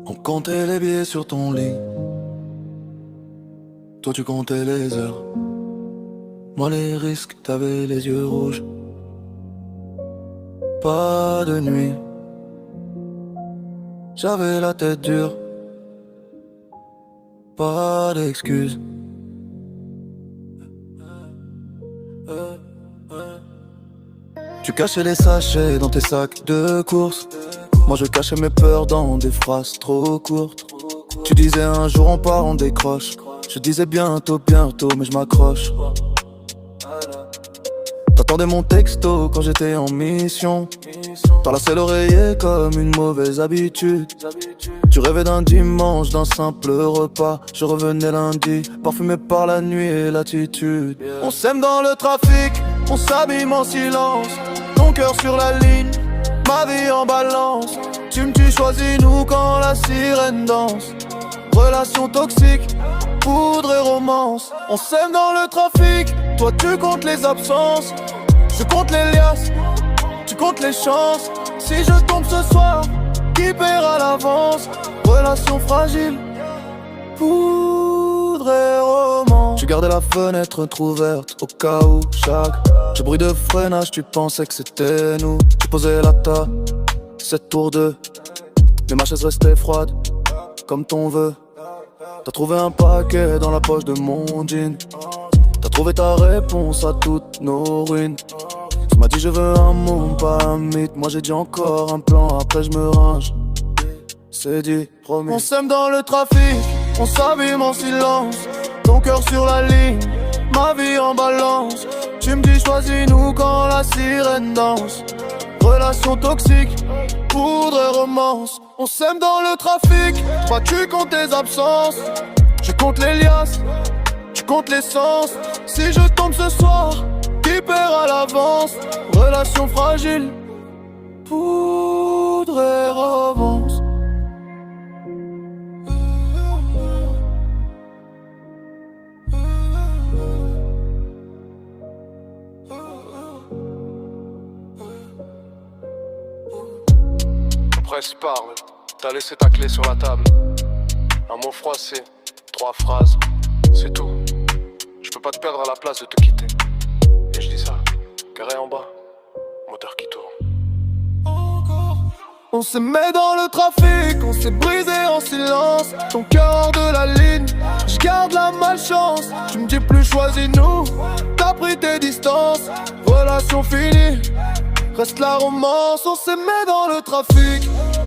On comptait les billets sur ton lit. Toi tu comptais les heures. Moi les risques, t'avais les yeux rouges. Pas de nuit. J'avais la tête dure. Pas d'excuses. Tu cachais les sachets dans tes sacs de course. Moi je cachais mes peurs dans des phrases trop courtes. Tu disais un jour on part, on décroche. Je disais bientôt, bientôt, mais je m'accroche. T'attendais mon texto quand j'étais en mission. T'enlaçais l'oreiller comme une mauvaise habitude. Tu rêvais d'un dimanche, d'un simple repas. Je revenais lundi, parfumé par la nuit et l'attitude. On s'aime dans le trafic, on s'abîme en silence. Ton cœur sur la ligne, ma vie en balance. Tu me tues, choisis-nous quand la sirène danse. Relation toxique, poudre et romance. On s'aime dans le trafic, toi tu comptes les absences. Je compte les liasses, tu comptes les chances. Si je tombe ce soir, qui paiera l'avance? Relation fragile, poudre et romance. Tu gardais la fenêtre entrouverte au cas où chaque bruit de freinage, tu pensais que c'était nous. Tu posais la table, 7 tours 2. Mais ma chaise restait froide, comme ton vœu. T'as trouvé un paquet dans la poche de mon jean. T'as trouvé ta réponse à toutes nos ruines. Tu m'as dit je veux un monde, pas un mythe. Moi j'ai dit encore un plan, après je me range. C'est dit, promis. On s'aime dans le trafic, on s'abîme en silence. Ton cœur sur la ligne, ma vie en balance. Tu me dis choisis-nous quand la sirène danse. Relation toxique, poudre et romance. On s'aime dans le trafic, toi tu comptes tes absences. Je compte les liasses, tu comptes l'essence. Si je tombe ce soir, qui paiera l'avance? Relation fragile, poudre et romance. Presse parle, t'as laissé ta clé sur la table. Un mot froissé, 3 phrases, c'est tout. Je peux pas te perdre à la place de te quitter. Et je dis ça, carré en bas, moteur qui tourne. On se met dans le trafic, on s'est brisé en silence. Ton cœur hors de la ligne, je garde la malchance. Tu me dis plus choisis-nous, t'as pris tes distances. Relation finie, reste la romance. On se met dans le trafic,